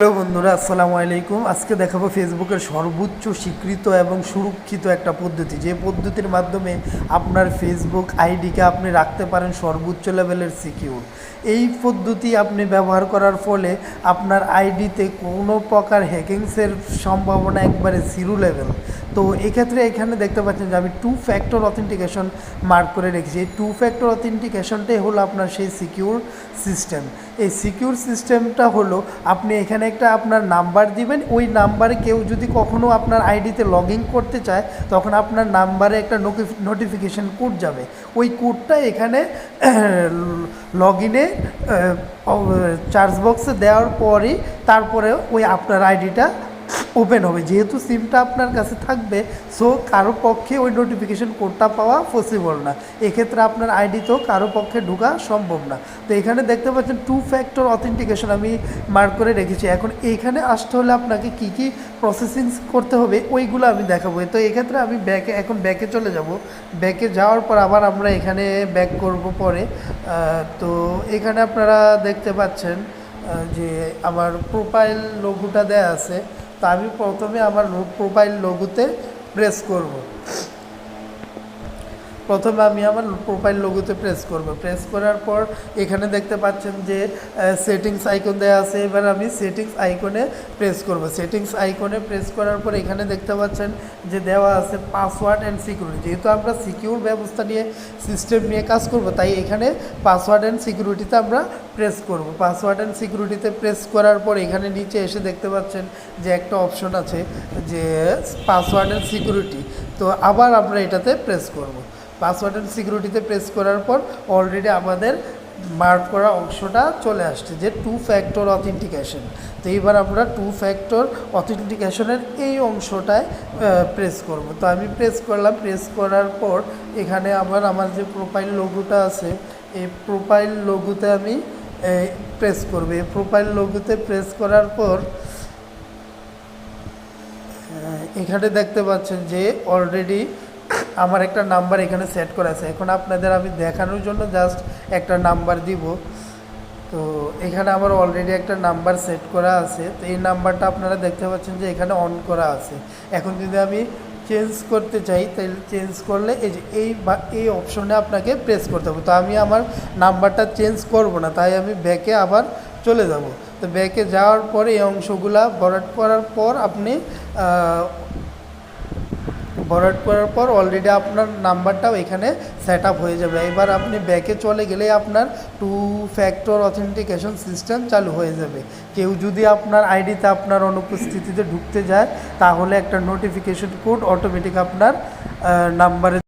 Hello বন্ধুরা, আসসালামু আলাইকুম। আজকে দেখাবো ফেসবুকের সর্বোচ্চ স্বীকৃত এবং সুরক্ষিত একটা পদ্ধতি, যে পদ্ধতির মাধ্যমে আপনার ফেসবুক আইডিকে আপনি রাখতে পারেন সর্বোচ্চ লেভেলের সিকিউর। এই পদ্ধতি আপনি ব্যবহার করার ফলে আপনার আইডিতে কোনো প্রকার হ্যাকিংসের সম্ভাবনা একবারে জিরো লেভেল। তো এক্ষেত্রে এখানে দেখতে পাচ্ছেন যে আমি 2 ফ্যাক্টর অথেন্টিকেশন মার্ক করে রেখেছি। এই 2 ফ্যাক্টর অথেন্টিকেশনটাই হলো আপনার সেই সিকিউর সিস্টেম। এই সিকিউর সিস্টেমটা হলো আপনি এখানে একটা আপনার নাম্বার দিবেন, ওই নাম্বারে কেউ যদি কখনো আপনার আইডিতে লগ ইন করতে চায় তখন আপনার নাম্বারে একটা নোটিফিকেশান কোড যাবে। ওই কোডটা এখানে লগ ইনে চার্জ বক্সে দেওয়ার পরই তারপরে ওই আপনার আইডিটা ওপেন হবে। যেহেতু সিমটা আপনার কাছে থাকবে, সো কারো পক্ষে ওই নোটিফিকেশন কোডটা পাওয়া পসিবল না। এক্ষেত্রে আপনার আইডিতেও কারো পক্ষে ঢোকা সম্ভব না। তো এখানে দেখতে পাচ্ছেন 2 ফ্যাক্টর অথেন্টিকেশন আমি মার্ক করে রেখেছি। এখন এইখানে আসতে হলে আপনাকে কি কি প্রসেসিং করতে হবে ওইগুলো আমি দেখাবো। তো এক্ষেত্রে আমি ব্যাকে চলে যাব। ব্যাকে যাওয়ার পর আবার আমরা এখানে ব্যাক করব পরে। তো এখানে আপনারা দেখতে পাচ্ছেন যে আমার প্রোফাইল লোগোটা দেয়া আছে। তো আমি প্রথমে আমার প্রোফাইল লোগোতে প্রেস করব। প্রথমে আমি আমার প্রোফাইল লোগোতে প্রেস করব। প্রেস করার পর এখানে দেখতে পাচ্ছেন যে সেটিংস আইকন দেওয়া আছে। এবার আমি সেটিংস আইকনে প্রেস করব। সেটিংস আইকনে প্রেস করার পর এখানে দেখতে পাচ্ছেন যে দেওয়া আছে পাসওয়ার্ড অ্যান্ড সিকিউরিটি। যেহেতু আমরা সিকিউর ব্যবস্থা নিয়ে সিস্টেম নিয়ে কাজ করব, তাই এখানে পাসওয়ার্ড অ্যান্ড সিকিউরিটিতে আমরা প্রেস করব। পাসওয়ার্ড অ্যান্ড সিকিউরিটিতে প্রেস করার পর এখানে নিচে এসে দেখতে পাচ্ছেন যে একটা অপশন আছে যে পাসওয়ার্ড অ্যান্ড সিকিউরিটি। তো আবার আমরা এটাতে প্রেস করব। পাসওয়ার্ড অ্যান্ড সিকিউরিটিতে প্রেস করার পর অলরেডি আমাদের মার্ক করা অংশটা চলে আসছে যে 2 ফ্যাক্টর অথেন্টিকেশন। তো এইবার আমরা 2 ফ্যাক্টর অথেন্টিকেশনের এই অংশটায় প্রেস করব। তো আমি প্রেস করলাম। প্রেস করার পর এখানে আমার যে প্রোফাইল লোগোটা আছে, এই প্রোফাইল লোগোতে আমি প্রেস করব। এই প্রোফাইল লোগোতে প্রেস করার পর এখানে দেখতে পাচ্ছেন যে অলরেডি আমার একটা নাম্বার এখানে সেট করা আছে। এখন আপনাদের আমি দেখানোর জন্য জাস্ট একটা নাম্বার দিব। তো এখানে আমার অলরেডি একটা নাম্বার সেট করা আছে। তো এই নাম্বারটা আপনারা দেখতে পাচ্ছেন যে এখানে অন করা আছে। এখন যদি আমি চেঞ্জ করতে চাই তাহলে চেঞ্জ করলে এই যে এই অপশনে আপনাকে প্রেস করতে হবে। তো আমি আমার নাম্বারটা চেঞ্জ করব না, তাই আমি ব্যাকে আবার চলে যাব। তো ব্যাকে যাওয়ার পরে এই অংশগুলা ভরাট করার পর আপনি ভরাট করার পর অলরেডি আপনার নাম্বারটাও এখানে সেট আপ হয়ে যাবে। এবার আপনি ব্যাকে চলে গেলে আপনার 2 ফ্যাক্টর অথেন্টিকেশন সিস্টেম চালু হয়ে যাবে। কেউ যদি আপনার আইডিতে আপনার অনুপস্থিতিতে ঢুকতে যায় তাহলে একটা নোটিফিকেশন কোড অটোমেটিক আপনার নাম্বারে